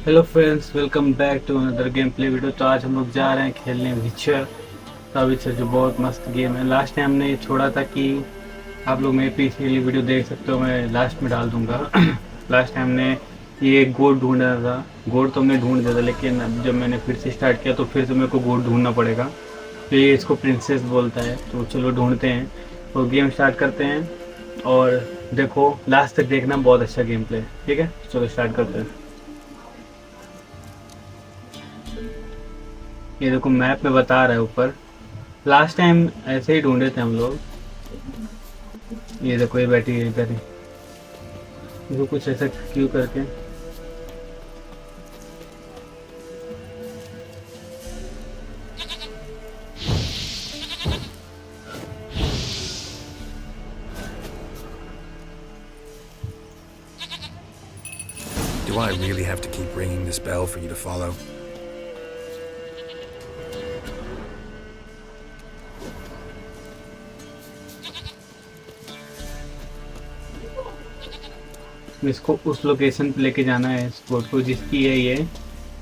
Hello friends, welcome back to another game play video. तो आज हम लोग जा रहे हैं खेलने विचर का विचर, जो बहुत मस्त गेम है। लास्ट टाइम हमने ये छोड़ा था कि आप लोग मेरे पिछली वीडियो देख सकते हो, मैं लास्ट में डाल दूंगा। लास्ट टाइम हमने ये गोड ढूंढा था। गोड तो हमने ढूंढ दिया था, लेकिन अब जब मैंने फिर से स्टार्ट किया तो फिर से मेरे को गोड ढूंढना पड़ेगा। तो ये इसको प्रिंसेस बोलता है, तो चलो ढूंढते हैं। तो गेम स्टार्ट करते हैं और देखो लास्ट तक देखना, बहुत अच्छा गेम प्ले। ठीक है, चलो स्टार्ट करते हैं। ये देखो मैप में बता रहा है ऊपर। लास्ट टाइम ऐसे ही ढूंढे थे हम लोग। ये देखो ये बैठी है इधर ही। इसको कुछ ऐसा क्यों करके। Do I really have to keep ringing this bell for you to follow? इसको उस लोकेशन पे लेके जाना है, इस बोट को जिसकी है ये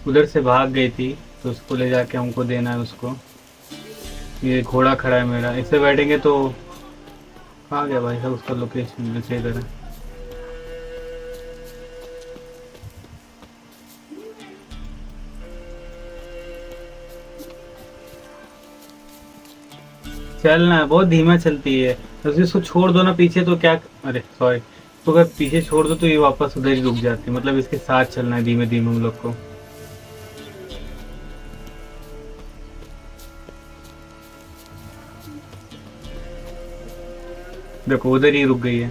उधर से भाग गई थी, तो उसको ले जाके हमको देना है उसको। ये घोड़ा खड़ा है मेरा, इससे बैठेंगे तो कहाँ गया भाई साहब उसका लोकेशन? जैसे इधर है। चलना है, बहुत धीमा चलती है। तो इसको छोड़ दो ना पीछे तो क्या, अरे सॉरी, तो अगर पीछे छोड़ दो तो ये वापस उधर ही रुक जाती है। मतलब इसके साथ चलना है धीमे धीमे हम लोग को। देखो उधर ही रुक गई है।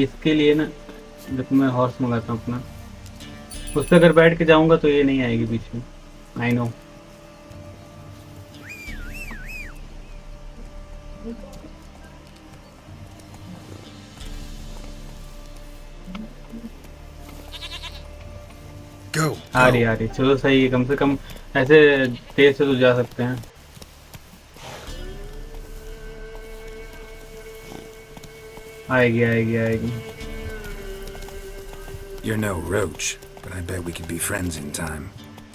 इसके लिए ना, देखो मैं हॉर्स मंगाता हूँ अपना। उस पर अगर बैठ के जाऊंगा तो ये नहीं आएगी पीछे। I know. Go, आ रही go. आ रही, चलो सही है। कम से कम ऐसे तेज से तो जा सकते हैं। आएगी आएगी आएगी। You're no roach, but I bet we could be friends in time.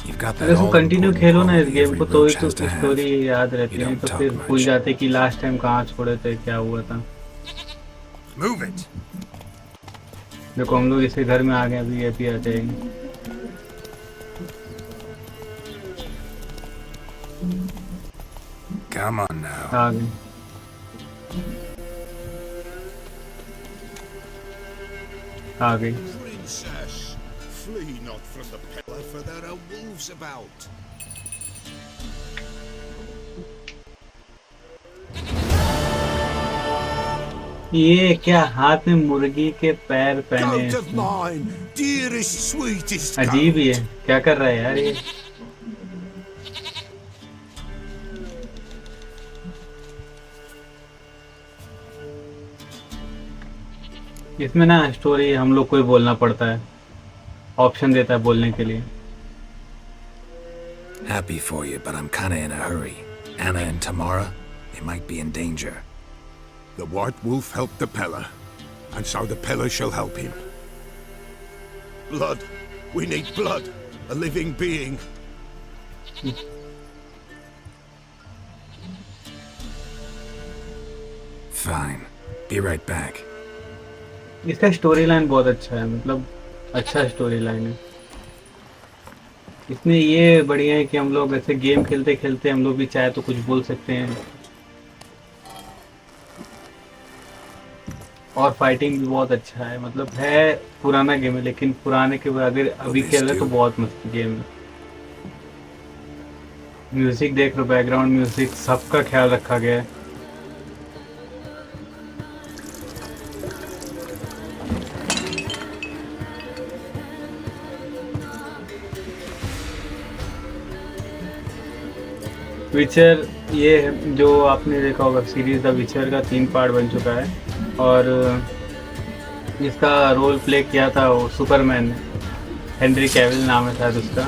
You've got अगर that इसको कंटिन्यू all-important खेलो ना इस quality गेम every को, तो ही roach तो has to have. स्टोरी याद रहती You है। don't तो फिर talk भूल much. जाते कि लास्ट टाइम कहाँ छोड़े थे, क्या हुआ था। Move it. देखो हम लोग इसके घर में आ गए, अभी ये भी आ जाएंगे। Come on now. आ गए आ गई। Princess, flee not from the pillar, for there are wolves about. ये क्या हाथ में मुर्गी के पैर पहने हैं Goat of इसने? mine, dearest, sweetest अजीब ही goat. है, क्या कर रहा है यार ये। इसमें ना स्टोरी हम लोग को ही बोलना पड़ता है, ऑप्शन देता है बोलने के लिए। Happy for you, but I'm kinda in a hurry. Anna and Tamara, they might be in danger. The white wolf helped the pillar, and so the pillar shall help him. Blood. We need blood. A living being. Fine. Be right back. इसका story line बहुत अच्छा है, मतलब अच्छा story line है। इसमें ये बढ़िया है कि हम लोग ऐसे गेम खेलते खेलते हम लोग भी चाहे तो कुछ बोल सकते हैं। और फाइटिंग भी बहुत अच्छा है, मतलब है पुराना गेम है, लेकिन पुराने के अगर अभी खेल रहे तो बहुत मस्त गेम है। म्यूजिक देख लो, बैकग्राउंड म्यूजिक सबका ख्याल रखा गया है। विचर ये है, जो आपने देखा होगा सीरीज द विचर का 3 पार्ट बन चुका है। और इसका रोल प्ले किया था वो सुपरमैन, हेनरी कैविल नाम है शायद उसका।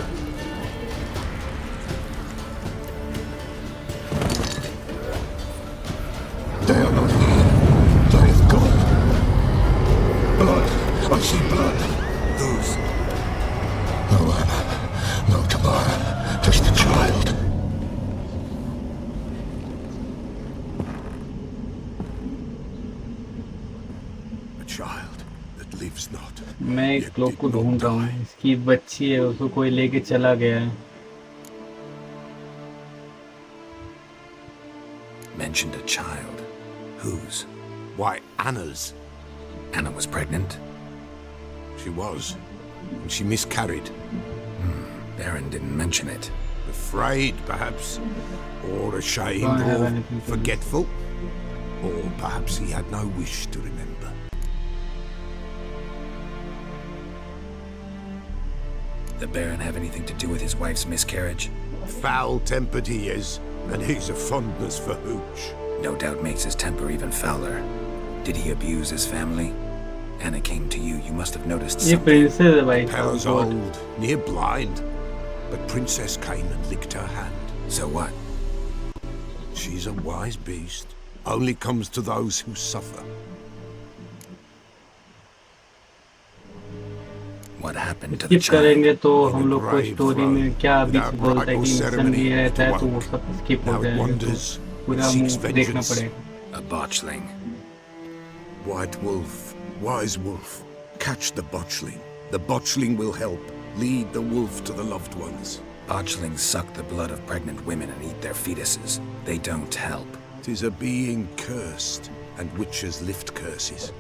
see blood. Whose? No, Anna. No, Tamara. Just the child. A child that lives not. मैं एक लोग को ढूंढ रहा हूँ, इसकी बच्ची है, उसको कोई लेके चला गया है। Mentioned a child. Whose? Why, Anna's. Anna was pregnant? She was. And she miscarried. Baron didn't mention it. Afraid, perhaps. Or ashamed, Don't have or anything to do. forgetful. Or perhaps he had no wish to remember. The Baron have anything to do with his wife's miscarriage? Foul-tempered he is, and he's a fondness for hooch. No doubt makes his temper even fouler. Did he abuse his family? Anna came to you. You must have noticed ये something. Princess है भाई। Pella's old, near blind, but Princess came and licked her hand. So what? She's a wise beast. Only comes to those who suffer. What happened to the skip करेंगे child? तो हम लोग को story में क्या अभी से बोलता है कि मिशन ये रहता है, तो वो सब स्किप हो Now it जाएगा, wanders तो and पूरा seeks मूव देखना vengeance. पड़ेगा। A botchling. White wolf, wise wolf, catch the botchling. The botchling will help. Lead the wolf to the loved ones. Botchlings suck the blood of pregnant women and eat their fetuses. They don't help. 'Tis a being cursed, and witches lift curses.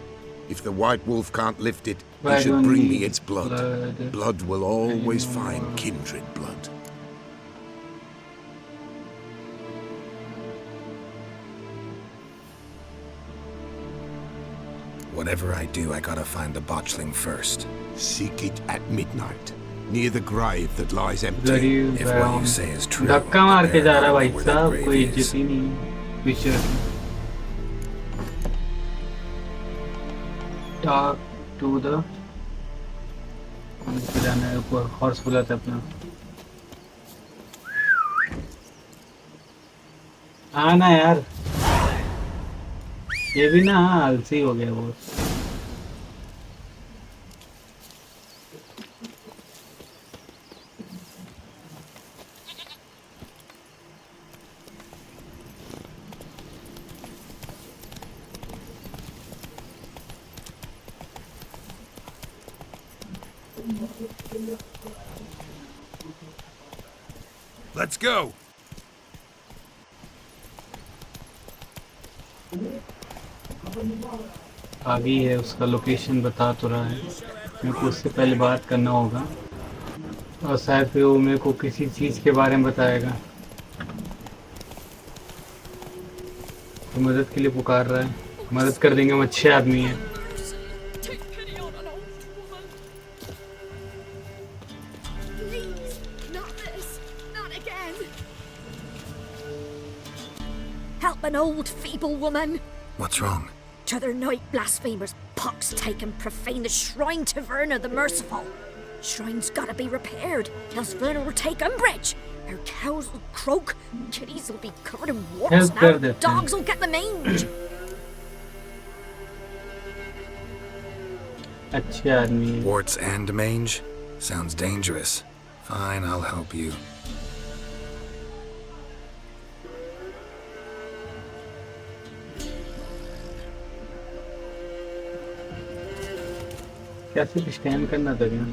If the white wolf can't lift it, he Why should don't bring me we its blood. blood? Blood will always find kindred blood. Whatever I do, I gotta find the botchling first. Seek it at midnight, near the grave that lies empty. गरीब If what you say is true, धक्का मार के the जा Baron रहा will भाई know where that साहब, grave कोई is. इज्जत ही नहीं विचर। टॉक टू द जाना है ऊपर, हॉर्स बुलाता है अपना। आना यार, ये भी ना आलसी हो गया वो। Let's go. आगे ही है, उसका लोकेशन बता तो रहा है। मेरे को उससे पहले बात करना होगा, और शायद फिर वो मेरे को किसी चीज़ के बारे में बताएगा। तो मदद के लिए पुकार रहा है, मदद कर देंगे, हम अच्छे आदमी हैं। Take pity on an old woman. Please, not this, not again. Help an old feeble woman. What's wrong? T'other night blasphemers pox take and profane the shrine to Verna the Merciful. Shrine's gotta be repaired, else Verna will take umbrage. Her cows will croak, kitties will be covered in warts Help कर now, देते हैं। dogs will get the mange. अच्छे आदमी हैं। Warts and mange? Sounds dangerous. Fine, I'll help you. क्या सिर्फ stand करना था क्या?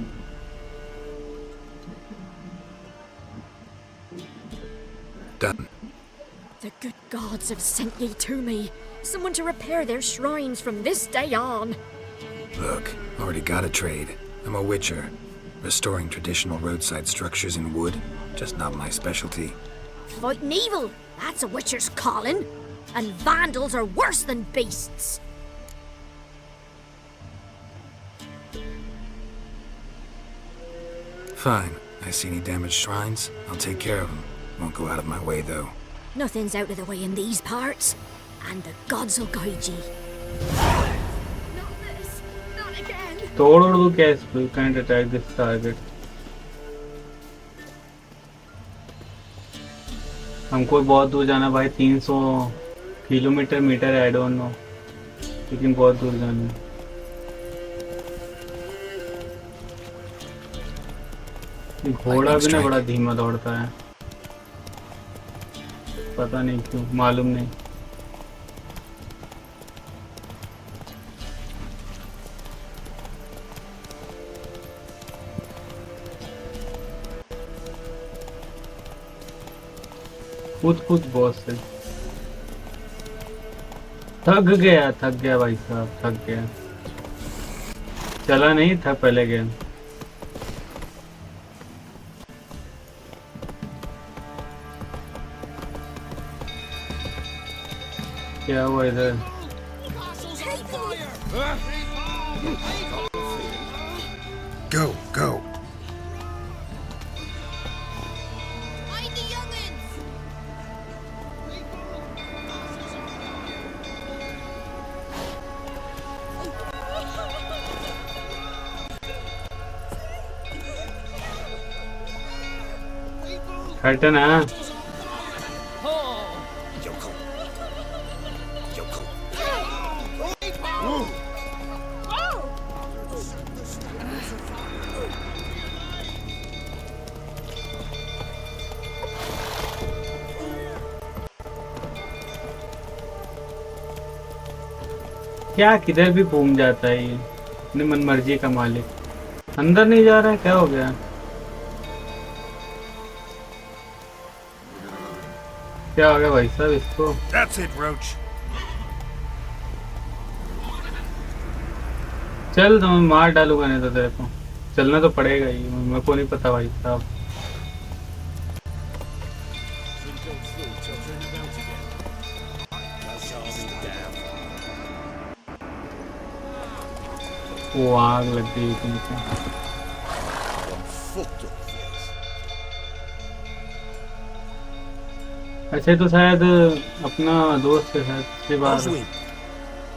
Done. The good gods have sent ye to me. Someone to repair their shrines from this day on. Look, already got a trade. I'm a witcher. Restoring traditional roadside structures in wood, just not my specialty. Fighting evil, that's a witcher's calling. And vandals are worse than beasts. Fine. I see any damaged shrines? I'll take care of them. Won't go out of my way, though. Nothing's out of the way in these parts. And the gods will guide ye. Not this, not again. तोड़ दो क्या इसको? You can't attack this target. हमको बहुत दूर जाना भाई, 300 kilometre metre, I don't know, लेकिन बहुत दूर जाना है। घोड़ा भी ना बड़ा धीमा दौड़ता है, पता नहीं क्यों, मालूम नहीं। कूद कूद बहुत से। थक गया भाई साहब, थक गया। चला नहीं था पहले गेम। क्या हुआ इधर? Go, go. हटना। क्या किधर भी घूम जाता है ये, अपनी मनमर्जी का मालिक। अंदर नहीं जा रहा है, क्या हो गया? क्या हो गया भाई साहब इसको? That's it, Roach. चल तो मैं मार डालूंगा, नहीं तो तेरे को चलना तो पड़ेगा ही, मेरे को नहीं पता भाई साहब। वो आग लग गई तुमको। अच्छा तो शायद अपना दोस्त है शायद इसके बाद। Oswin.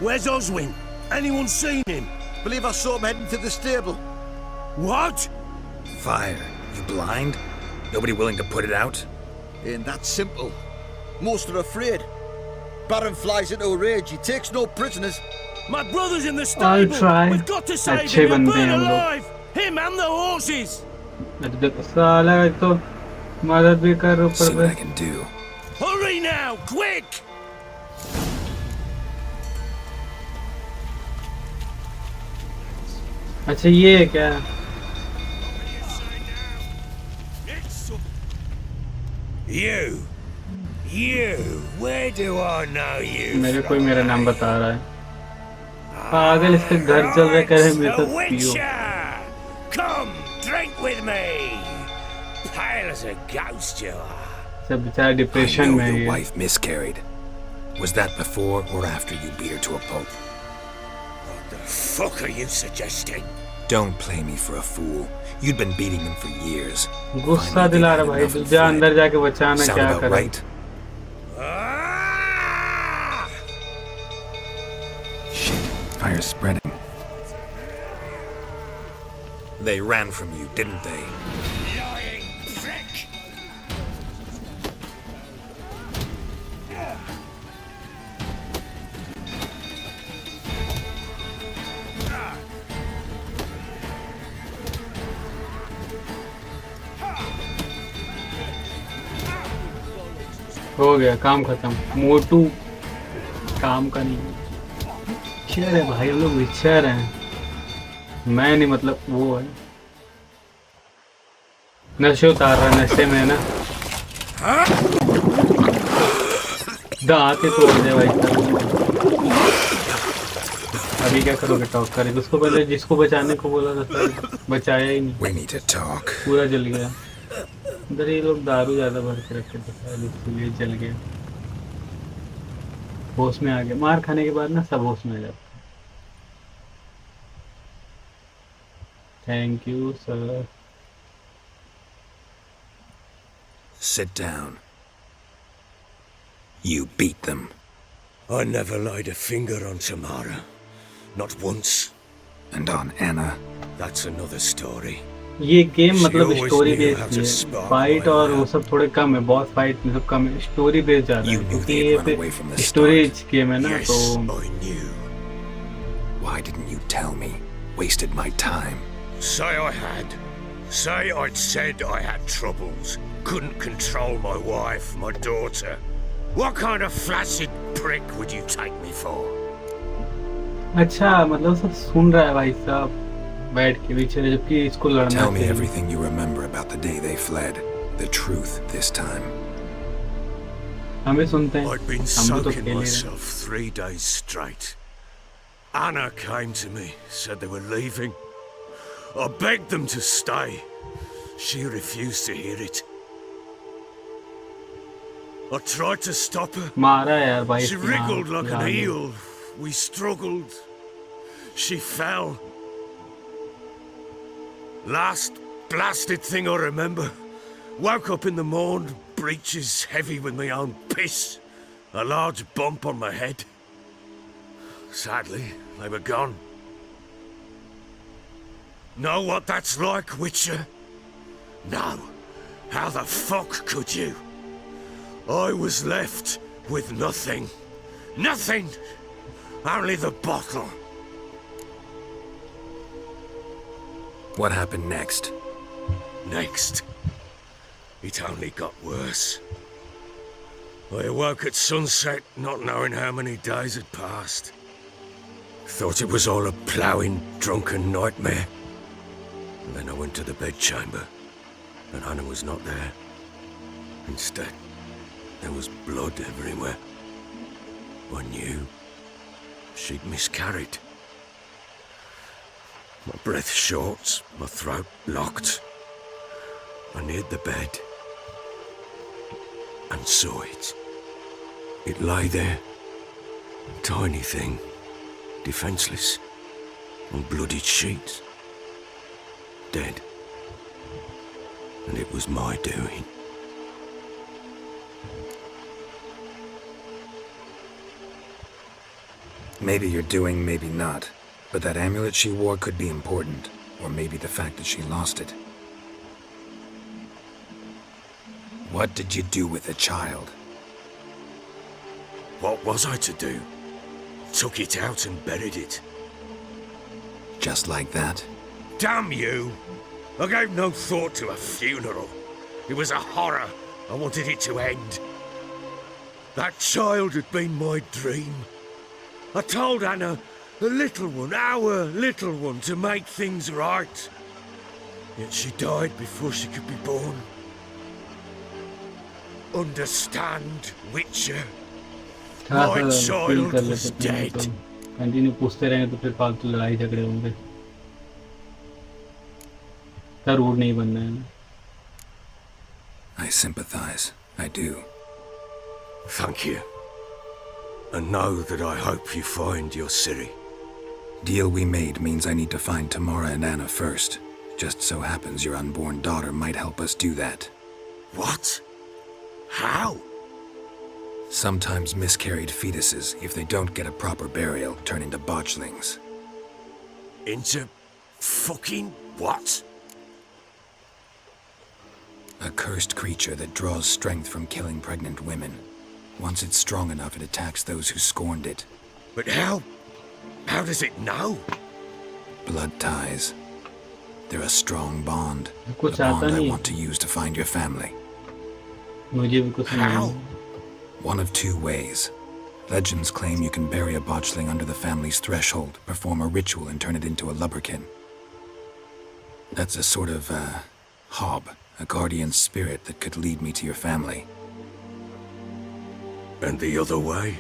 Where's Oswin? Anyone seen him? Believe I saw him heading to the stable. What? Fire. You blind? Nobody willing to put it out? Ain't that simple. Most are afraid. Baron flies into a rage. He takes no prisoners. My brother's in the I'll stable. try. We've got to save अच्छे him. He'll बंदे burn हैं हम लोग। alive. Him and the horses. अरे देखो साला, एक तो मदद भी कर ऊपर See what I से। can do. Hurry now, quick! अच्छा ये है क्या? You, where do I know you? मेरे कोई मेरा नाम बता रहा है। पागल, इसके घर चल रहे, करे मेरे साथ पियो। Come, drink with me. Pale as a ghost you are. सब बेचारा I डिप्रेशन know में है your ये। wife miscarried. Was that before or after you beat her to a pulp? What the fuck are you suggesting? Don't play me for a fool. You'd been beating them for years. गुस्सा Finally, दिला they'd रहा had भाई, enough तू and जा fled. अंदर जाके बचाना, Sound क्या about करे? right? Ah! Shit, fire's spreading. They ran from you, didn't they? Lying prick! हो गया काम खत्म। मोटू काम का नहीं। विचर है भाई, हम लोग विचर हैं। मैं नहीं, मतलब वो है, नशे उतार रहा है, नशे में है ना। दांत ही तोड़ दे भाई साहब। अभी क्या करोगे? टॉक करें उसको, पहले जिसको बचाने को बोला था सर बचाया ही नहीं, We need to talk. पूरा जल गया। इधर ये लोग दारू ज्यादा भर के रखे थे शायद, इसलिए जल गया। होश में आ गया, मार खाने के बाद ना सब होश में आ जाते। Thank you sir. Sit down. You beat them. I never laid a finger on Tamara. Not once. And on Anna. That's another story. ये गेम She मतलब always story knew how based to है, spark fight my और वो wrath. सब थोड़े कम है, boss fight मतलब कम है, स्टोरी बेस्ड ज्यादा You है, knew क्योंकि they'd run ये away from the storage game है ना। Yes, तो I knew. Why didn't you tell me? Wasted my time. Say I had. Say I'd said I had troubles, couldn't control my wife, my daughter. What kind of flaccid prick would you take me for? अच्छा मतलब सब सुन रहा है भाई साहब बैठ के पीछे जबकि इसको लड़ना Tell me चाहिए। everything you remember about the day they fled. The truth this time. हमें सुनते हैं I'd been हम भी तो soaking खेल ही रहे हैं। myself 3 days straight. Anna came to me, said they were leaving. I begged them to stay. She refused to hear it. I tried to stop her. मारा है यार भाई She इसने, wriggled हाँ, like an याद है। eel. We struggled. She fell. Last blasted thing I remember. Woke up in the morn, breeches heavy with my own piss. A large bump on my head. Sadly, they were gone. Know what that's like, Witcher? No. How the fuck could you? I was left with nothing. Nothing! Only the bottle. What happened next? Next, it only got worse. I awoke at sunset, not knowing how many days had passed. Thought it was all a ploughing, drunken nightmare. And then I went to the bedchamber, and Anna was not there. Instead, there was blood everywhere. I knew she'd miscarried. My breath short, my throat locked. I neared the bed and saw it. It lay there, tiny thing, defenseless, on bloodied sheets, dead. And it was my doing. Maybe you're doing, maybe not. But that amulet she wore could be important. Or maybe the fact that she lost it. What did you do with the child? What was I to do? Took it out and buried it. Just like that? Damn you! I gave no thought to a funeral. It was a horror. I wanted it to end. That child had been my dream. I told Anna, the little one, our little one, to make things right. Yet she died before she could be born. Understand, Witcher? My child was dead. Continue पूछते रहेंगे तो फिर फालतू लड़ाई झगड़े होंगे। क्या rude नहीं बनना है ना। I sympathize. I do. Thank you. And know that I hope you find your Ciri. Deal we made means I need to find Tamara and Anna first. Just so happens your unborn daughter might help us do that. What? How? Sometimes miscarried fetuses, if they don't get a proper burial, turn into botchlings. Into fucking what? A cursed creature that draws strength from killing pregnant women. Once it's strong enough, it attacks those who scorned it. But how? How does it know? Blood ties. They're a strong bond. A कुछ bond आता I नहीं। want to use to find your family. मुझे भी कुछ How? नहीं। One of two ways. Legends claim you can bury a botchling under the family's threshold, perform a ritual, and turn it into a lubberkin. That's a sort of, hob, a guardian spirit that could lead me to your family. And the other way?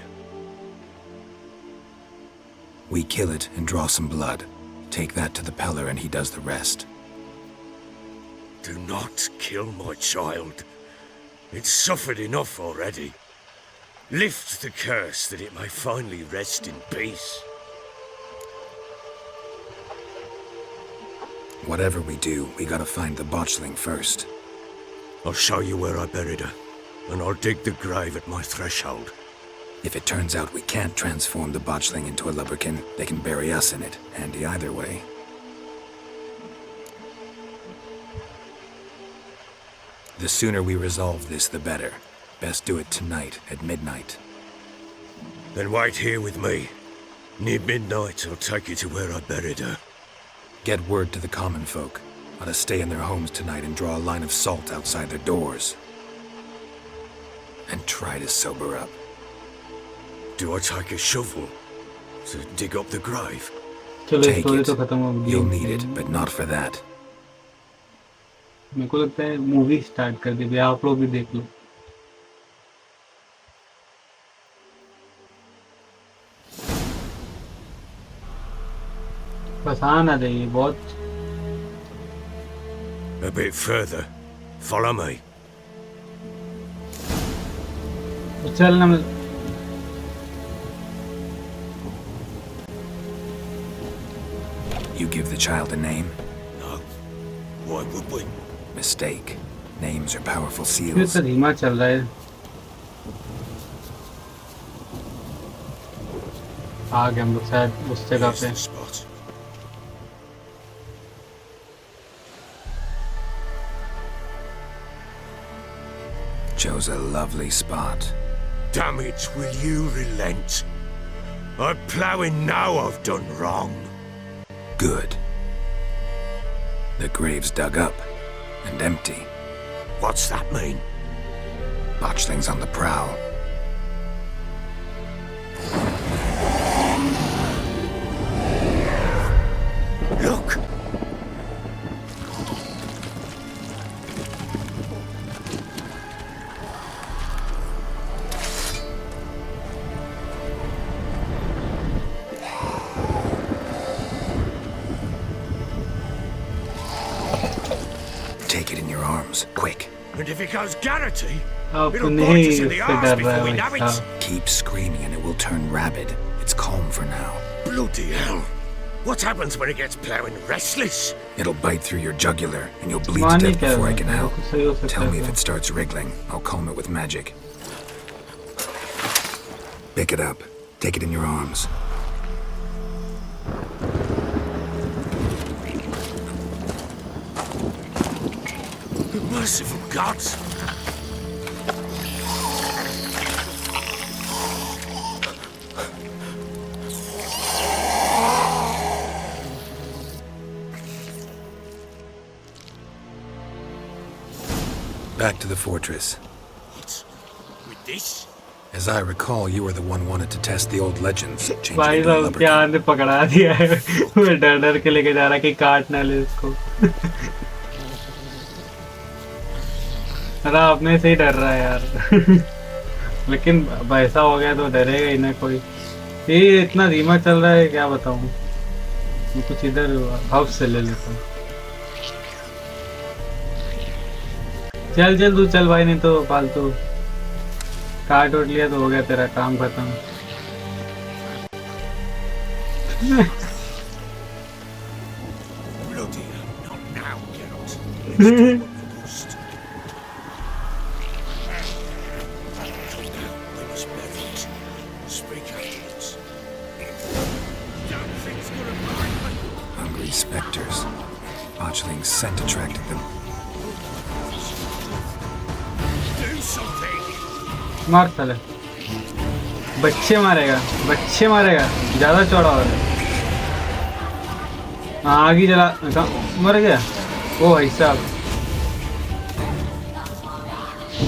We kill it and draw some blood. Take that to the Peller and he does the rest. Do not kill my child. It's suffered enough already. Lift the curse that it may finally rest in peace. Whatever we do, we gotta find the botchling first. I'll show you where I buried her, and I'll dig the grave at my threshold. If it turns out we can't transform the botchling into a lubberkin, they can bury us in it. Handy either way. The sooner we resolve this, the better. Best do it tonight at midnight. Then wait here with me. Near midnight, I'll take you to where I buried her. Get word to the common folk. ought to stay in their homes tonight and draw a line of salt outside their doors. And try to sober up. Do I take a shovel to dig up the grave? चलो Take story it. तो खत्म हो गई। You'll need it, but not for that. मेरे को लगता है movie start कर दी भैया, आप लोग भी देख लो। बस आना चाहिए बहुत। A bit further. Follow me. चलना You give the child a name? No. Why would we? Mistake. Names are powerful फिर seals. तो धीमा चल रहा है। आ गए हम लोग शायद उस जगह Here's पे। the spot. Chose a lovely spot. Damn it, will you relent? I'm ploughing now I've done wrong. Good. The grave's dug up and empty. What's that mean? Botchling's on the prowl. Look! Take it in your arms, quick. And if it goes Garrity, अब it'll नहीं bite us in उससे the डर arse रहा before है we भाई know it. साहब। Keep screaming and it will turn rabid. It's calm for now. Bloody hell! What happens when it gets ploughing restless? It'll bite through your jugular and you'll bleed to मारने death क्या before I है? can वो help. तो सही हो सकता Tell me है if तो। it starts wriggling. I'll calm it with magic. Pick it up. Take it in your arms. Merciful gods! Back to the fortress. What? With this? As I recall, you were the one wanted to test the old legends, changing भाई it into a साहब क्या lubberkin. ने पकड़ा दिया है। मैं डर डर के लेके जा रहा कि काट ना ले इसको। अरे आपने से ही डर रहा है यार। लेकिन वैसा हो गया तो डरेगा ही ना कोई। ये इतना धीमा चल रहा है क्या बताऊं। मैं कुछ इधर हब से ले लेता हूँ। चल चल तू चल भाई, नहीं तो फालतू काट उठ लिया तो हो गया तेरा काम खत्म। Bloody hell, not now, Geralt. Let's do what we must. Come now, we must bury it. Speak afterwards. Damn thing's gonna bite me. Hungry specters. Botchling's scent attracted them. Do something! मार साले, बच्चे मारेगा, बच्चे मारेगा, ज्यादा चौड़ा हो रहा है। हाँ आगे चला, मर गया। ओ भाई साहब,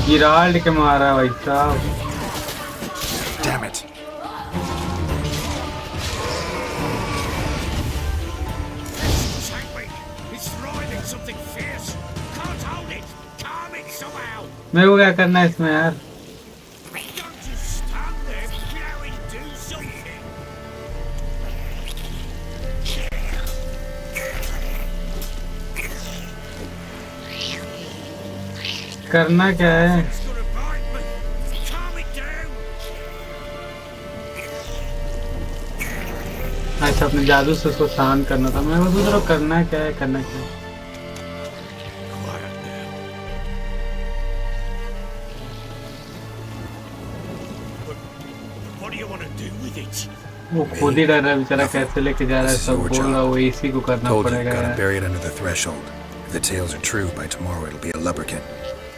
गिराल्ड के मारा भाई साहब। Damn it. Take me! It's writhing something fierce! Can't hold it! Calm it somehow! मेरे को क्या करना है इसमें यार? Don't just stand there, Gary, do something! करना क्या है? It's gonna bite me! Calm it down! अच्छा अपने जादू से उसको शांत करना था। मैं सोच रहा हूँ करना क्या है, करना क्या है। Quiet now. But what do you want to do with it? वो खुद ही डर रहा है बेचारा, कैसे लेके जा रहा है। सब बोल रहा है वो इसी को करना Told you, पड़ेगा gotta यार। bury it under the threshold. If the tales are true, by tomorrow it'll be a lubberkin.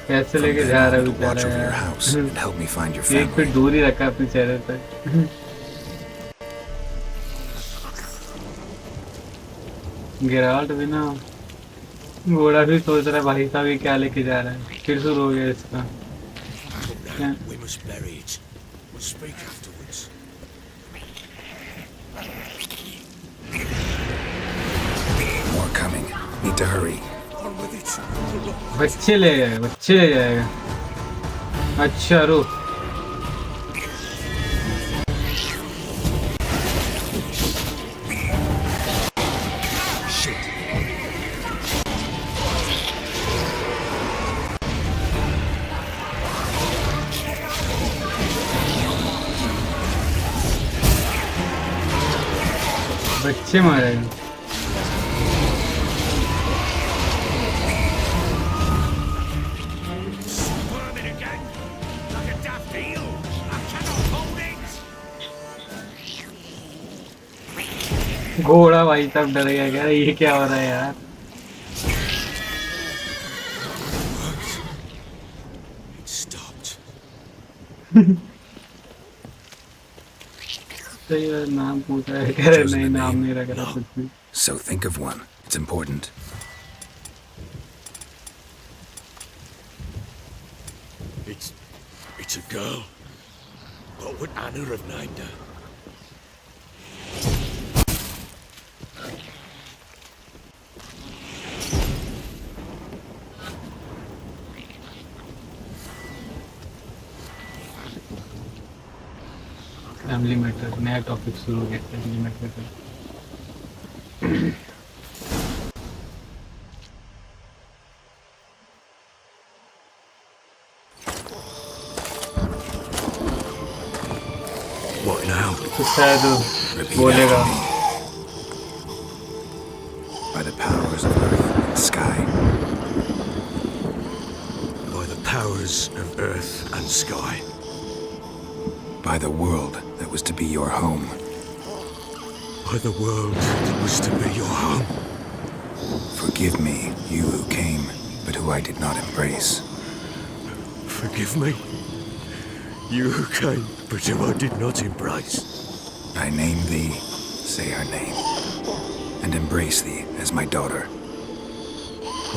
कैसे From लेके then जा on, रहा है it'll watch बेचारा over your यार। house and help me find your एक फीट family. दूर ही रखा अपने चेहरे पे। गेराल्ट भी ना घोड़ा भी सोच रहा है भाई साहब ये क्या लेके जा रहा है, फिर शुरू हो गया इसका। Come क्या? now, we must bury it. We'll speak afterwards. More coming. Need to hurry. On with it. बच्चे ले जाएगा, बच्चे ले जाएगा। अच्छा रुक, बच्चे मारेगा। Squirming again, like a daft eel. I cannot hold it. घोड़ा भाई साहब डर गया, क्या ये क्या हो रहा है यार। It stopped. सही है, नाम पूछा है, कह रहे Chosen नहीं a नाम name? नहीं रख रहा कुछ भी। So think of one. It's important. It's a girl. What would Anna have named her? Family matter, नया टॉपिक शुरू हो गया फैमिली मैटर का। What now? तो शायद Repeat बोलेगा after me. By the powers of earth and sky. By the powers of earth and sky. By the world that was to be your home. By the world that was to be your home. Forgive me, you who came, but who I did not embrace. Forgive me. You who came, but who I did not embrace. I name thee, say her name, and embrace thee as my daughter.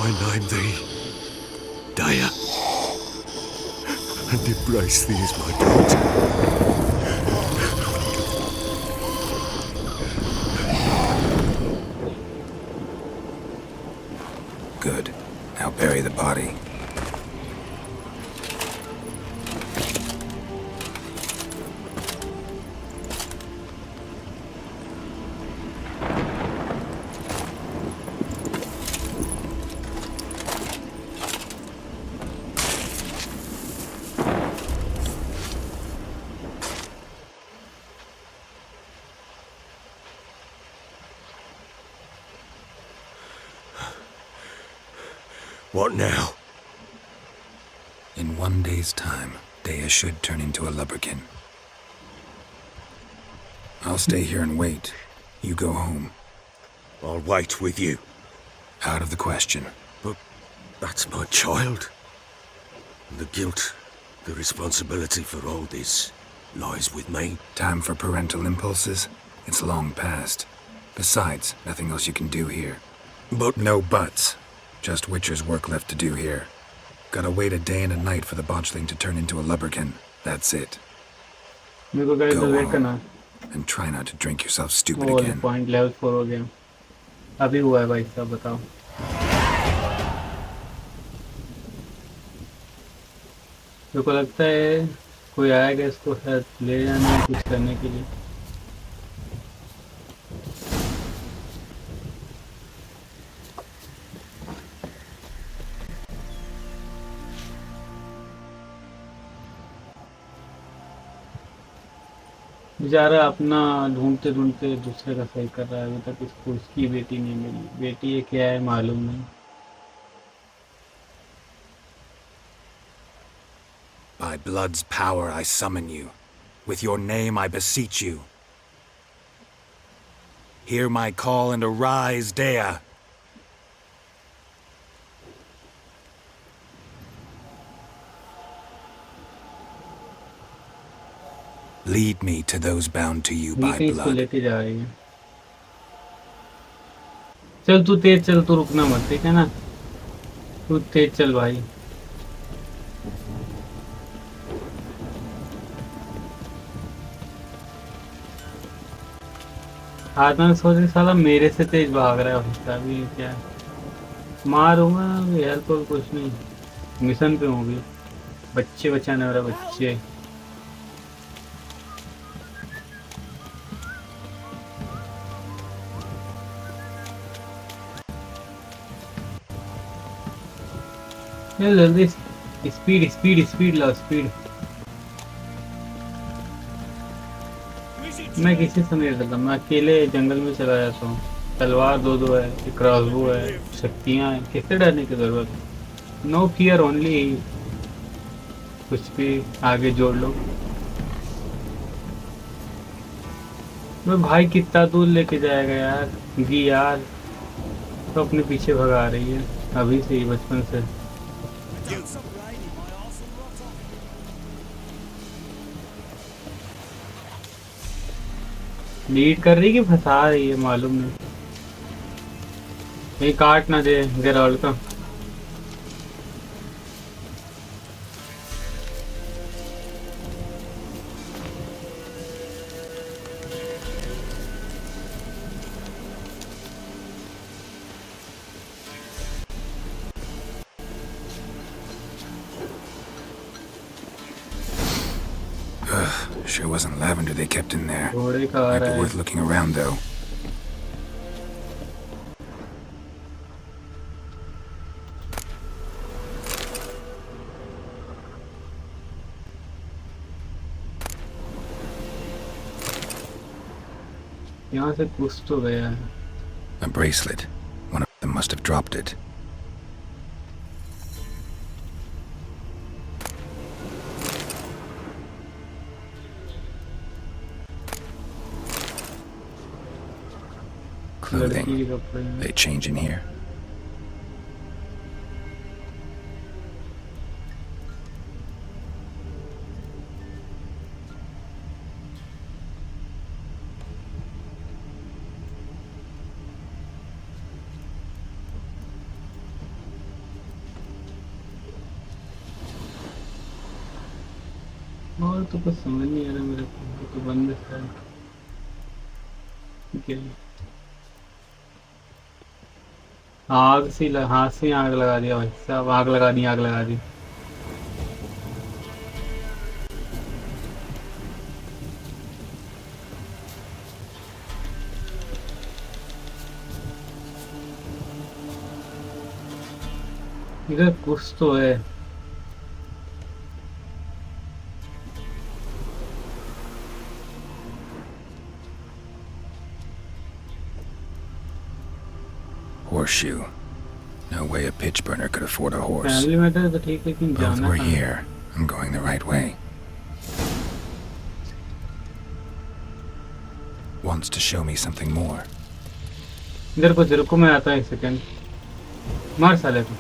I name thee Daya, and embrace thee as my daughter. Good. Now bury the body. What now? In 1 day's time, Dea should turn into a lubberkin. I'll stay here and wait. You go home. I'll wait with you. Out of the question. But that's my child. The guilt, the responsibility for all this lies with me. Time for parental impulses? It's long past. Besides, nothing else you can do here. But No buts. Just Witcher's work left to do here. Gotta wait a day and a night for the botchling to turn into a lubberkin. That's it. मेरे को guys Go wait home. करना। And try not to drink yourself stupid वो again. Point level 4 हो गया, अभी हुआ है भाई साहब, बताओ। मेरे को लगता है कोई आएगा इसको शायद ले जाने या कुछ करने के लिए। बेचारा अपना ढूंढते ढूंढते दूसरे का सही कर रहा है, अभी तक इसको उसकी बेटी नहीं मिली। बेटी ये क्या है मालूम नहीं। By blood's power I summon you. With your name I beseech you. Hear my call and arise, Dea. Lead me to those bound to you by meeting इसको blood. लेके जा रही है। चल तू तेज चल, तू रुकना मत, ठीक है ना। तू तेज चल भाई। आज मैं सोच रही साला मेरे से तेज भाग रहा है भाई साहब, ये क्या है? मारूंगा अभी, हेल्प और कुछ नहीं, मिशन पे हूँ अभी। बच्चे बचाने वाला बच्चे। ये जल्दी स्पीड स्पीड स्पीड लाओ स्पीड। मैं किसी से नहीं डरता, मैं अकेले जंगल में चला जाता हूँ। तलवार दो दो है, एक क्रॉसबो है, शक्तियाँ हैं, किससे डरने की जरूरत है? No fear only. कुछ भी आगे जोड़ लो। मैं भाई कितना दूर लेके जाएगा यार, गी यार तो अपने पीछे भगा रही है अभी से ही, बचपन से। लीड कर रही कि फंसा रही है मालूम नहीं, कहीं काट ना दे गेराल्ड का। Sure wasn't lavender they kept in there. घोड़े का आ Might रहा be है। worth looking around though. यहाँ से कुछ तो गया है। A bracelet. One of them must have dropped it. लड़की Clothing. के कपड़े हैं। They change in here. और तो कुछ समझ नहीं आ रहा मेरे को, तो बंद है। ठीक है। आग सी हाथ से आग लगा दिया भाई साहब, आग लगा दी, आग लगा दी। इधर कुछ तो है। Horseshoe. No way a pitch burner could afford a horse. Family matter तो ठीक, लेकिन Both जाना were कहाँ है? here. I'm going the right way. Wants to show me something more. इधर कुछ रुको, मैं आता हूँ एक सेकंड। मार साले को।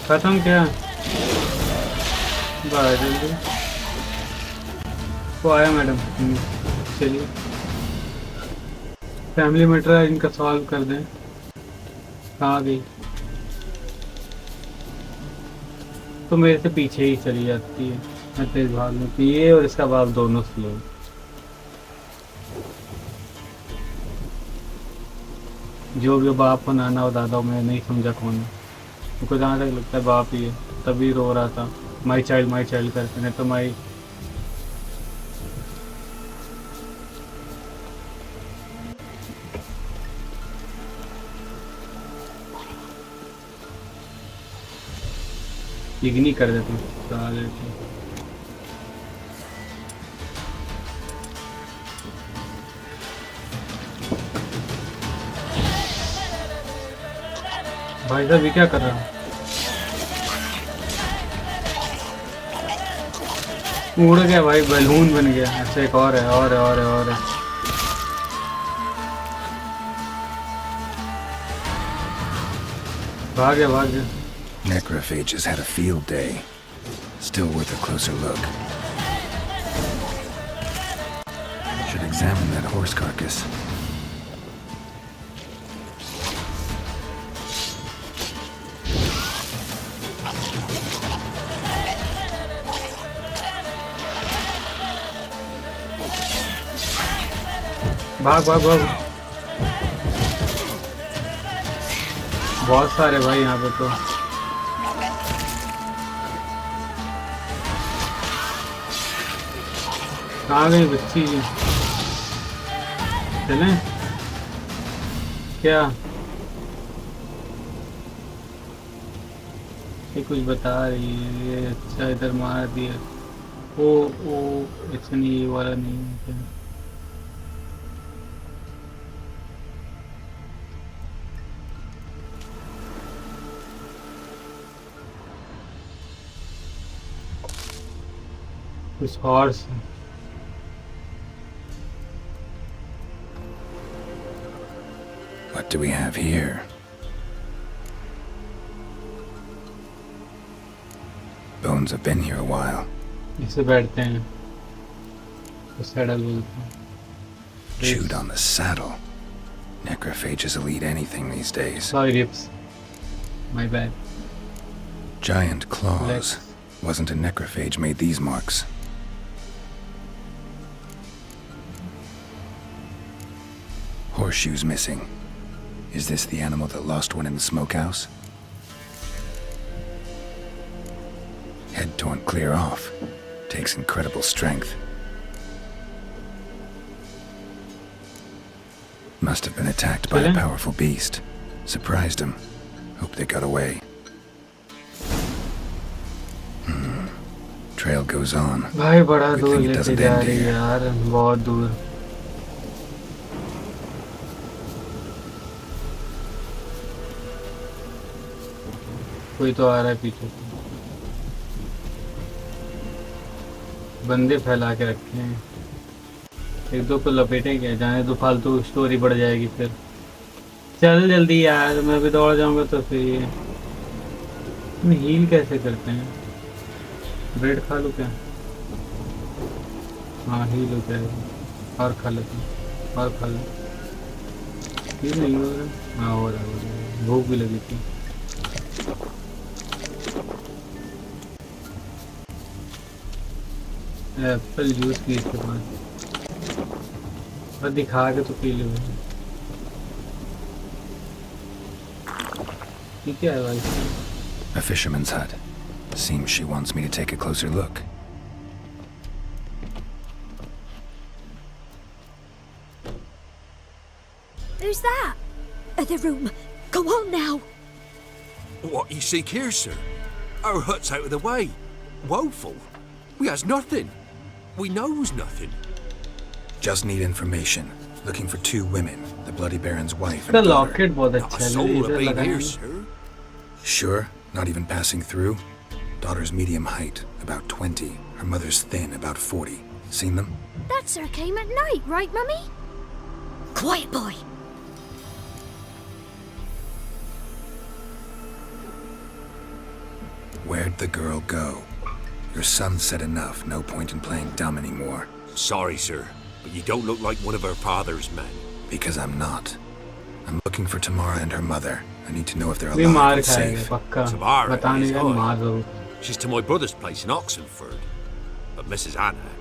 खत्म क्या? बाहर जल्दी। वो आया मैडम। चलिए फैमिली मैटर है, इनका सॉल्व कर दें। कहाँ गई? तो मेरे से पीछे ही चली जाती है। मैं तेज भाग लेती, ये और इसका बाप दोनों स्लो। जो भी बाप हो, नाना हो, दादा हो, मैं नहीं समझा कौन है। मुझको जहाँ तक लगता है बाप ही है, तभी रो रहा था माई चाइल्ड करके, नहीं तो माई। इग्नी कर देते साले को। भाई साहब ये क्या कर रहा है? उड़ गया भाई, बैलून बन गया। अच्छा एक और है, और है। भाग गया। Necrophages had a field day. Still worth a closer look. Should examine that horse carcass. भाग भाग भाग। बहुत सारे भाई यहाँ पे तो। कहाँ गई बच्ची? चलें क्या? ये कुछ बता रही है ये। अच्छा इधर मार दिया। ओ ऐसा नहीं, ये वाला नहीं है क्या? कुछ horse. What do we have here? Bones have been here a while. इसे बैठते हैं तो सैडल बोलते हैं। Chewed on the saddle. Necrophages will eat anything these days. Sorry rips, my bad. Giant claws. Legs. Wasn't a necrophage made these marks. Horseshoes missing. Is this the animal that lost one in the smokehouse? Head torn clear off. Takes incredible strength. Must have been attacked by a powerful beast. Surprised him. Hope they got away. Trail goes on. भाई बड़ा Good दूर thing it लेके doesn't जा end रही है here. यार, बहुत दूर। कोई तो आ रहा है पीछे से। बंदे फैला के रखे हैं। एक दो को लपेटे क्या, जाने तो फालतू स्टोरी बढ़ जाएगी फिर। चल जल्दी यार, मैं भी दौड़ जाऊंगा तो फिर ये हील कैसे करते हैं? ब्रेड खा लूँ क्या? हाँ हील हो जाएगा। और खा लेते हैं, और खा लो। हील नहीं हो रहा? हाँ हो रहा है, भूख भी लगी थी। एप्पल जूस की इसके पास, और दिखा के तो पी लो। ठीक है भाई। A fisherman's hut. Seems she wants me to take a closer look. Who's that? The room. Go on now. What you seek here, sir? Our hut's out of the way. Woeful. We has nothing. We knows nothing. Just need information. Looking for two women, the Bloody Baron's wife इसका and daughter. Locket बहुत Not अच्छा a है, soul इधर have been लगाएंगे। here, sir. Sure? Not even passing through? Daughter's medium height, about 20. Her mother's thin, about 40. Seen them? That sir came at night, right, Mummy? Quiet, boy. Where'd the girl go? Your son said enough. No point in playing dumb anymore. Sorry, sir, but you don't look like one of our father's men. Because I'm not. I'm looking for Tamara and her mother. I need to know if they're भी alive मार and खाएगा safe. पक्का। Tamara बताने is का high. मार दो। She's to my brother's place in Oxenford. But Mrs. Anna,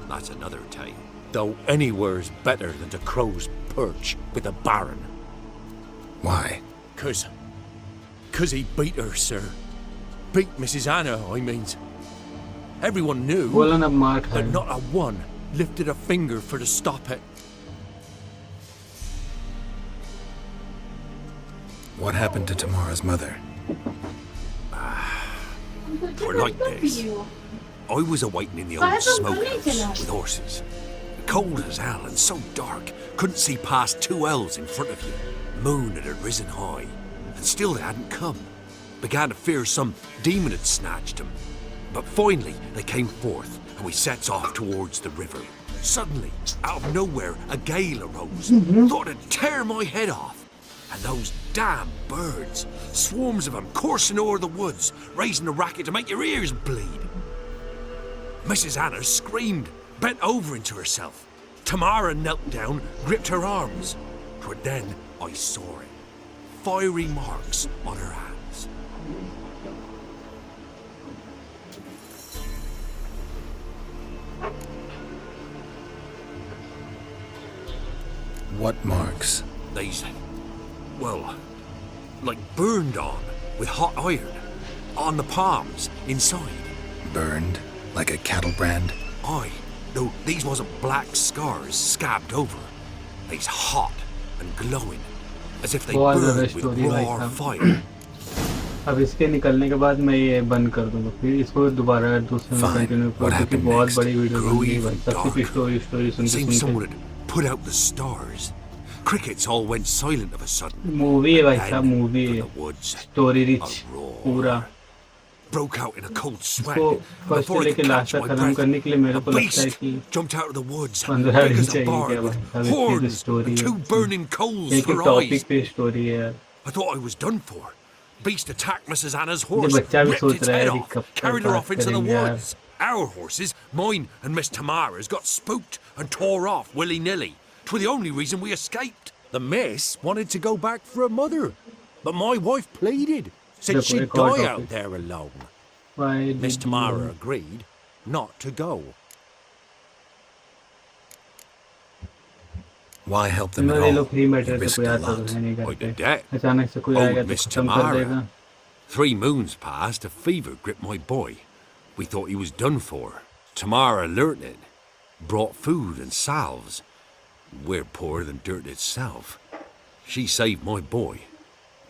that's another tale. Though anywhere's better than the crow's perch with the Baron. Why? 'Cause he beat her, sir. Beat Mrs. Anna, I means. Everyone knew, बोला ना मार but खाएगा। not a one lifted a finger for to stop it. What happened to Tamara's mother? Or like this. I was awaiting in the old smokehouse with horses. Cold as hell and so dark, couldn't see past 2 ells in front of you. Moon had risen high, and still they hadn't come. Began to fear some demon had snatched them. But finally they came forth, and we sets off towards the river. Suddenly, out of nowhere, a gale arose. Thought it'd tear my head off. And those damn birds, swarms of them coursing over the woods, raising a racket to make your ears bleed. Mrs. Anna screamed, bent over into herself. Tamara knelt down, gripped her arms. 'Twas then I saw it. Fiery marks on her hands. What marks? They's, well, like burned on with hot iron. On the palms, inside. Burned? Like a cattle brand? Aye. No, these wasn't black scars scabbed over. They's hot and glowing. As if they बहुत ज़्यादा burned with story भाई raw साहब। fire. अब इसके निकलने के बाद मैं ये बंद कर दूंगा, फिर इसको दोबारा दूसरे में Fine. कंटिन्यू What करूँ, क्योंकि happened बहुत next? बड़ी वीडियो Grew बन गई even भाई साहब, सिर्फ darker. स्टोरी Seemed सुनते someone had put out the stars. Crickets all went silent of a sudden. Movie है भाई Then, साहब, मूवी from है, the woods, story a rich roar. पूरा। Broke out in a cold sweat. इसको and first before से I लेके could last catch तक my खत्म breath, करने के लिए मेरे a को लगता है beast कि jumped out of the woods, 15 big दिन as a चाहिए क्या barn, भाई with साहब, इतनी तो horns स्टोरी and है, 2 burning coals एक एक for टॉपिक eyes. पे स्टोरी है यार। I thought I was done for. Beast attacked Mrs. Anna's ये horse, बच्चा भी ripped सोच its रहा head है कि off, कब तक carried her बात off into the करेंगे यार। woods. Our horses, mine and Miss Tamara's, got spooked and tore off willy-nilly. 'Twas the only reason we escaped. The miss wanted to go back for her mother, but my wife pleaded, said देखो, she'd एक और die topic। out there alone. Why Miss did Tamara you- agreed not to go. Why help them at इन्होंने लोग all? Free You matter से risked कोई a आता तो lot. है नहीं I करते, did that. अचानक से कोई Old आएगा तो Miss खत्म कर Tamara। देगा। 3 moons passed, a fever gripped my boy. We thought he was done for. Tamara learnt it, brought food and salves. We're poorer than dirt itself. She saved my boy.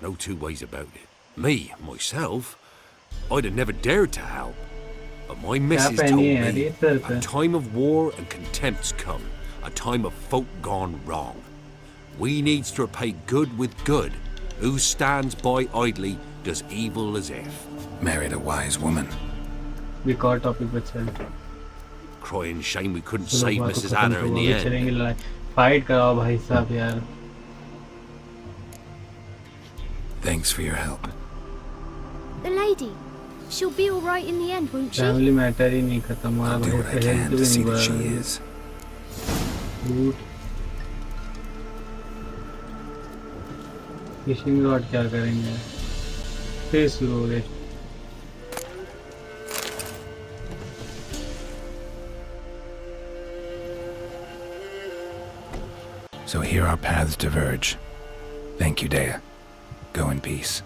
No 2 ways about it. Me, myself, I'd have never dared to help. But my missus पहनी told है यार me ये sir पे? a time of war and contempt's come, a time of folk gone wrong. We needs to repay good with good. Who stands by idly does evil as if. Married a wise woman. एक और topic बचा है। Crying shame we couldn't चलो save बात को Mrs. खत्म Anna करो, in the अभी end. चलेंगे लड़ाई, फाइट कराओ भाई साहब यार। Thanks for your help. The lady. She'll be all right in the end, won't she? Family matter ही नहीं खत्म हुआ I'll do भाई, what I हेल्थ can भी to see नहीं that she बढ़ा रही। is. फिशिंग रॉड क्या करेंगे, फिर शुरू हो गए। So here our paths diverge. Thank you, Dea. Go in peace.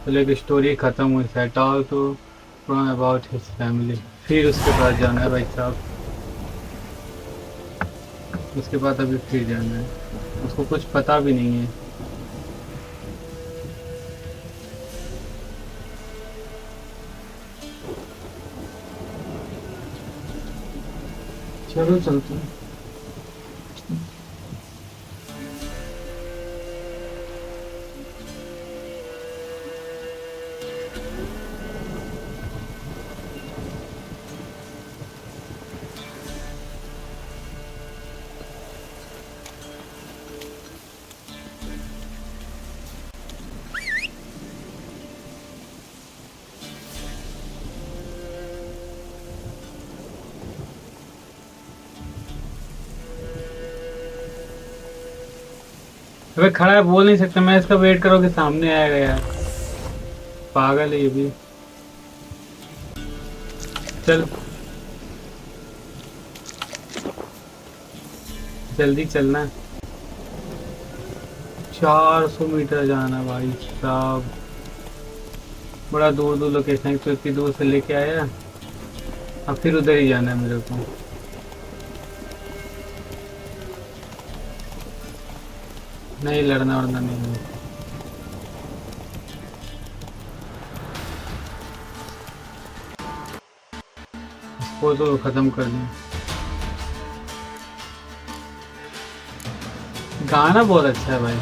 चलो एक स्टोरी खत्म हुई, सेट ऑल तो फ्रॉम अबाउट हिज फैमिली, फिर उसके बाद जाना है भाई साहब, उसके बाद अभी फिर जाना है, उसको कुछ पता भी नहीं है। चलो चलते हैं। अबे खड़ा है, बोल नहीं सकता मैं, इसका वेट करो कि सामने आएगा यार, पागल है ये भी। चल जल्दी चलना, 400 मीटर जाना भाई साहब, बड़ा दूर दूर लोकेशन है, तो इतनी दूर से लेके आया, अब फिर उधर ही जाना है मेरे को। नहीं लड़ना वड़ना नहीं है, इसको तो खत्म कर दें। गाना बहुत अच्छा है भाई,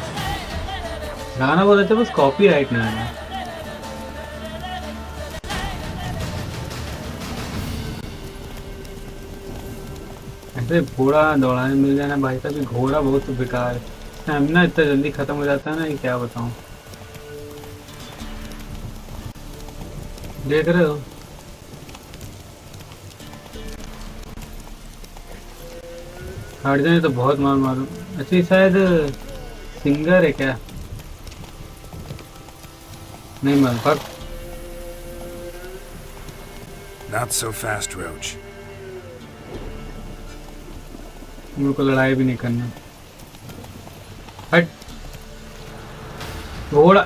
गाना बहुत अच्छा, बस कॉपीराइट ना है। ऐसे घोड़ा दौड़ाने मिल जाना भाई साहब, ये घोड़ा बहुत बेकार है, स्टैमिना इतना जल्दी खत्म हो जाता है ना, ये क्या बताऊं। देख रहे हो, हट जाए तो बहुत मार मारूं। अच्छा शायद सिंगर है क्या, नहीं मार पक। Not so fast, Roach. मेरे को लड़ाई भी नहीं करना। हट घोड़ा।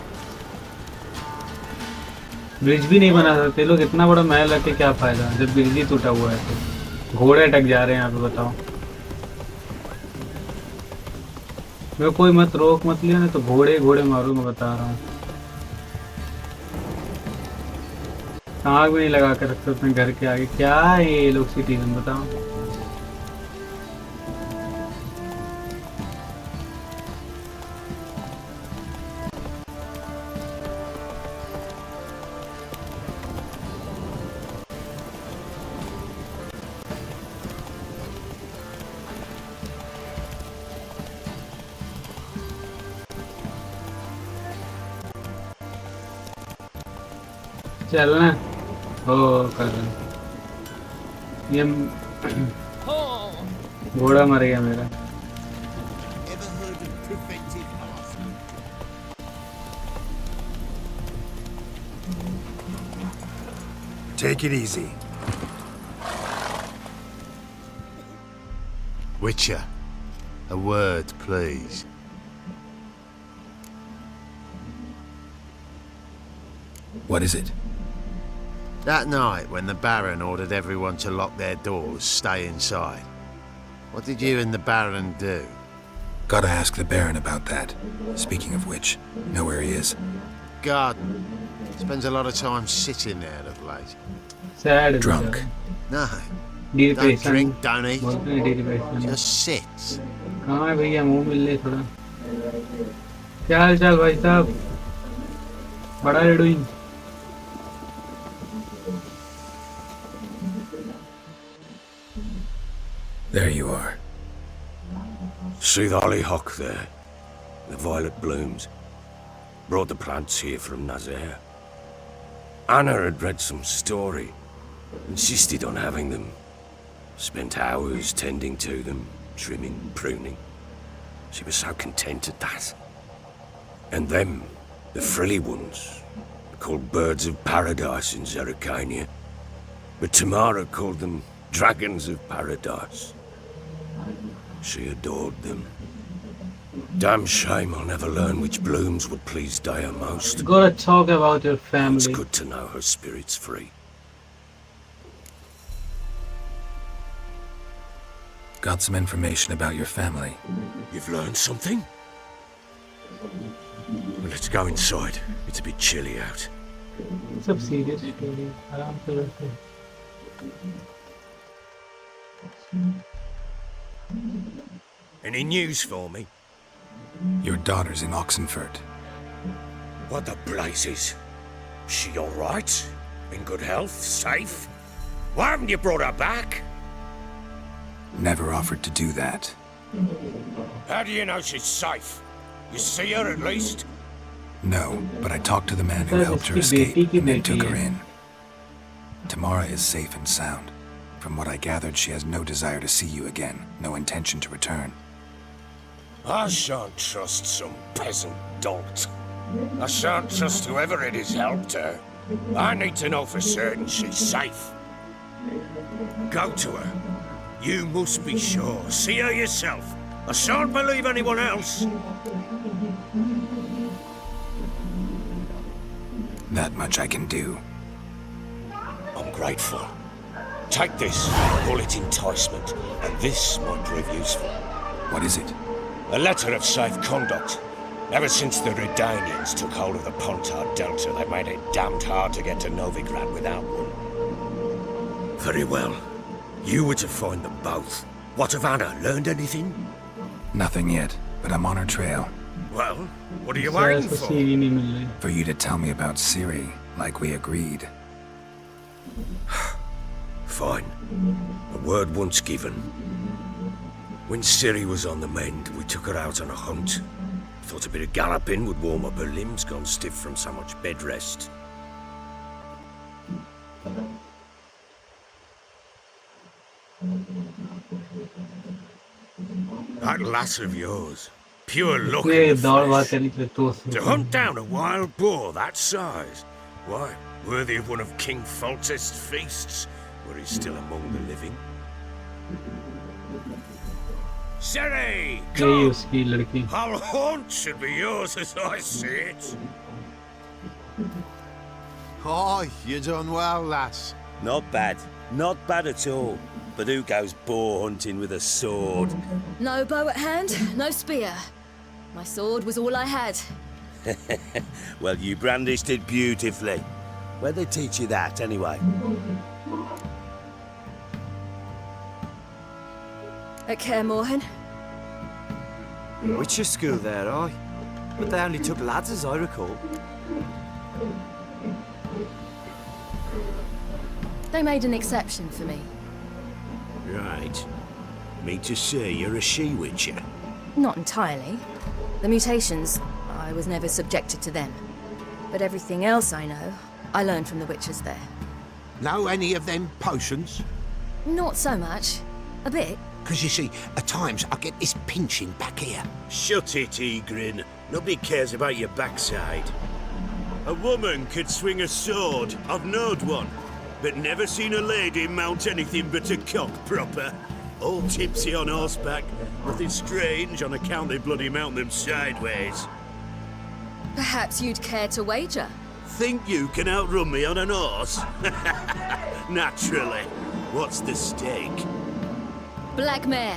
ब्रिज भी नहीं बना सकते लोग, इतना बड़ा महल रख के क्या फायदा जब ब्रिज ही टूटा हुआ है। तो घोड़े अटक जा रहे हैं यहाँ पे, बताओ। मेरे कोई मत रोक मत लिया, नहीं तो घोड़े घोड़े मारू, मैं बता रहा हूँ। आग भी नहीं लगा कर रखते अपने घर के आगे। क्या है ये लोग सिटीजन, बताओ। चलना हो कर ये घोड़ा मर गया मेरा। Take it easy. Witcher, a word, please. What is it? That night when the Baron ordered everyone to lock their doors, stay inside. What did you and the Baron do? Gotta ask the Baron about that. Speaking of which, know where he is? Garden. Spends a lot of time sitting there of late. Sad. Drunk. No. Don't Depression. drink, don't eat. बोलते हैं depression। Just sits. कहाँ है भैया, मुंह मिल ले थोड़ा। क्या हाल चाल भाई साहब, बड़ा doing. There you are. See the hollyhock there? The violet blooms. Brought the plants here from Nazaire. Anna had read some story. Insisted on having them. Spent hours tending to them, trimming, pruning. She was so content at that. And them, the frilly ones, called birds of paradise in Zerrikania. But Tamara called them dragons of paradise. She adored them. Damn shame I'll never learn which blooms would please Daya most. Gotta talk about your It's family. good to know her spirit's free. Got some information about your family. You've learned something? Well, let's go inside. It's a bit chilly out. सब serious story, आराम से बैठो। Any news for me? Your daughter's in Oxenford. What the blazes? She all right? In good health? Safe? Why haven't you brought her back? Never offered to do that. How do you know she's safe? You see her at least? No, but I talked to the man who Sir, helped her इसकी escape बेटी की and then बेटी took her है। in. Tamara is safe and sound. From what I gathered, she has no desire to see you again, no intention to return. I shan't trust some peasant dolt. I shan't trust whoever it is helped her. I need to know for certain she's safe. Go to her. You must be sure. See her yourself. I shan't believe anyone else. That much I can do. I'm grateful. Take this, call it enticement, and this might prove useful. What is it? A letter of safe conduct. Ever since the Redanians took hold of the Pontard Delta, they've made it damned hard to get to Novigrad without one. Very well. You were to find them both. What of Anna? Learned anything? Nothing yet, but I'm on her trail. Well, what are you sir waiting इसको for? सीरी नहीं मिल रही। For you to tell me about Ciri, like we agreed. Fine. A word once given. When Ciri was on the mend, we took her out on a hunt. Thought a bit of galloping would warm up her limbs, gone stiff from so much bed rest. That lass of yours, pure luck इसने in the दौड़ भाग flesh. करने के लिए तो To hunt down a wild boar that size, why, worthy of one of King Foltest's feasts, were he still among the living. Sherry, यही come! उसकी लड़की। Our haunt should be yours as I see it. Oh, you done well, lass. Not bad. Not bad at all. But who goes boar hunting with a sword? No bow at hand, no spear. My sword was all I had. Well, you brandished it beautifully. Where'd they teach you that, anyway? At Kaer Morhen. Witcher school there, aye. But they only took lads, as I recall. They made an exception for me. Right. Mean to say you're a she-witcher? Not entirely. The mutations, I was never subjected to them. But everything else I know, I learned from the witches there. Know any of them potions? Not so much. A bit. Because you see, at times I get this pinching back here. Shut it, Egrin. Nobody cares about your backside. A woman could swing a sword. I've knowed one. But never seen a lady mount anything but a cock proper. All tipsy on horseback. Nothing strange on account they bloody mount them sideways. Perhaps you'd care to wager? Think you can outrun me on an horse? Naturally. What's the stake? Black mare.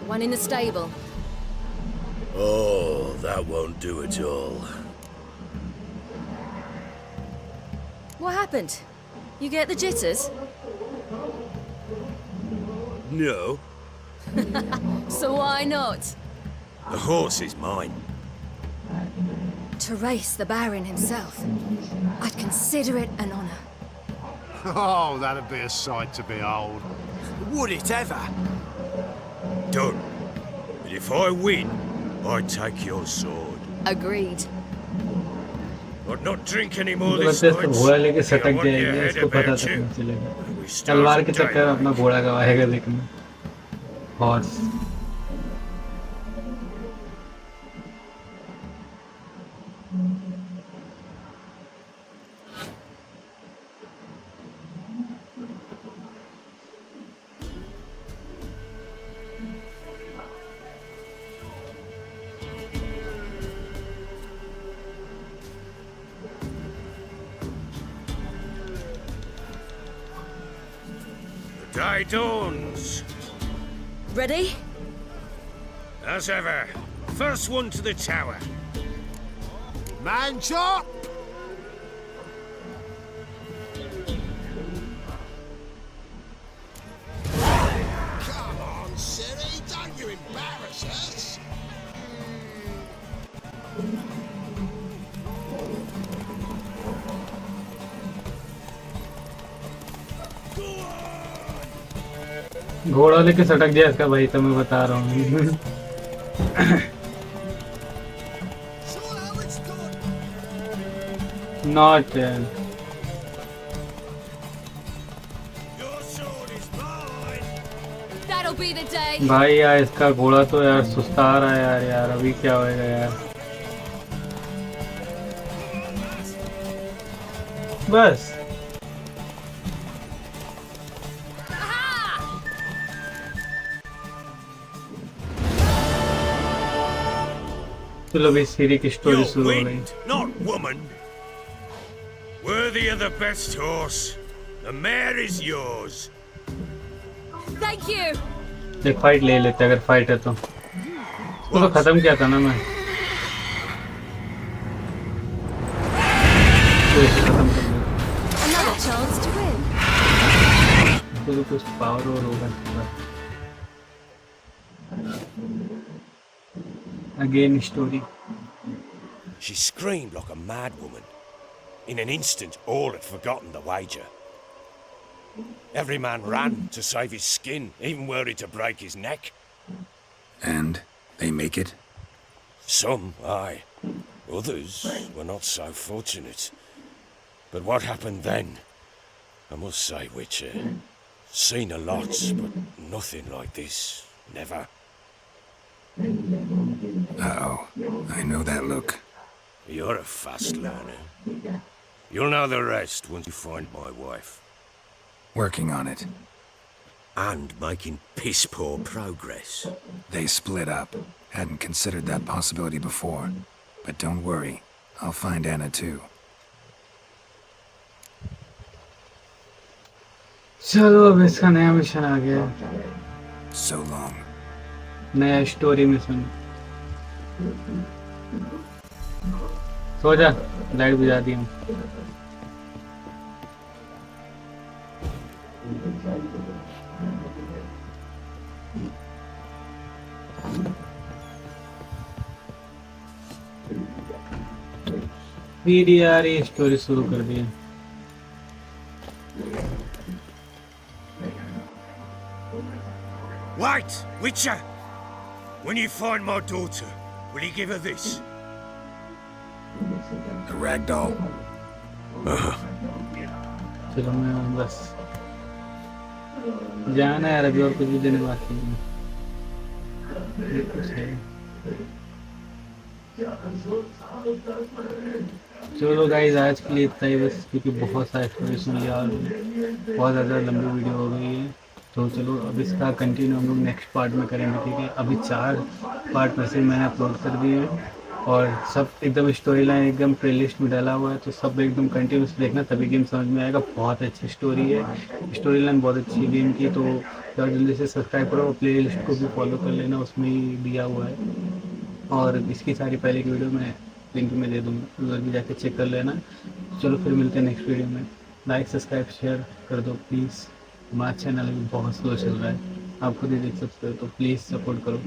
The one in the stable. Oh, that won't do at all. What happened? You get the jitters? No. So why not? The horse is mine. To race the Baron himself. I'd consider it an honor. Oh, that'd be a sight to behold. Would it ever? Done. But if I win, I take your sword. Agreed. But not drink any more बस this तो night. घोड़ा लेके I सटक want your जाएगी, head इसको पता about तक you. नहीं चलेगा। We start तलवार के at चक्कर में daybreak. अपना घोड़ा गवाएगा लेकिन horse. Day dawns. Ready? As ever. First one to the tower. Man chop! Come on, Siri, don't you embarrass us. घोड़ा लेके सटक गया इसका भाई, तो मैं बता रहा हूँ। Not That'll be the day. भाई यार, इसका घोड़ा तो यार सुस्ता रहा है यार। यार अभी क्या होएगा यार? बस चलो भाई, सीरी की स्टोरी You're शुरू हो गई। wind, not woman. Worthy of the best horse. The mare is yours. Thank you. एक फाइट ले लेते अगर फाइट है तो। उसको तो खत्म किया था ना मैं। तो इसे खत्म कर दो। Another chance to win. तो कुछ पावर और होगा। Again story. She screamed like a mad woman. In an instant, all had forgotten the wager. Every man ran to save his skin, even worried to break his neck. And they make it? Some, aye. Others were not so fortunate. But what happened then? I must say, Witcher, seen a lot, but nothing like this. Never. Uh-oh. I know that look. You're a fast learner. You'll know the rest once you find my wife. Working on it. and making piss poor progress. They split up. Hadn't considered that possibility before. But don't worry, I'll find Anna too. चलो अब इसका नया mission आ गया, So long. नया story mission. सो जा, light बुझा दी हूँ। फिर यार ये स्टोरी शुरू कर दी है। Wait, Witcher! When you find my daughter, will you give her this? The ragdoll. चलो मैं बस जाना है यार, अभी और कुछ भी देने बाकी नहीं है। ये कुछ है। चलो गाइस आज के लिए इतना ही बस, क्योंकि बहुत सारे स्टोरी सुन लिया और बहुत ज़्यादा लंबी वीडियो हो गई है। तो चलो अब इसका कंटिन्यू हम लोग नेक्स्ट पार्ट में करेंगे, ठीक है। अभी 4 पार्ट में से मैंने अपलोड कर दिए हैं और सब एकदम स्टोरी लाइन एकदम प्लेलिस्ट में डाला हुआ है, तो सब एकदम कंटिन्यूस देखना तभी गेम समझ में आएगा। बहुत अच्छी स्टोरी है, स्टोरी लाइन बहुत अच्छी है गेम की। तो जल्दी से सब्सक्राइब करो और प्लेलिस्ट को भी फॉलो कर लेना, उसमें ही दिया हुआ है। और इसकी सारी पहले की वीडियो मैं लिंक में दे दूँगा, उधर भी जाके चेक कर लेना। चलो फिर मिलते हैं नेक्स्ट वीडियो में। लाइक सब्सक्राइब शेयर कर दो प्लीज़। हमारा चैनल भी बहुत स्लो चल रहा है, आप खुद ही देख सकते हो, तो प्लीज़ सपोर्ट करो।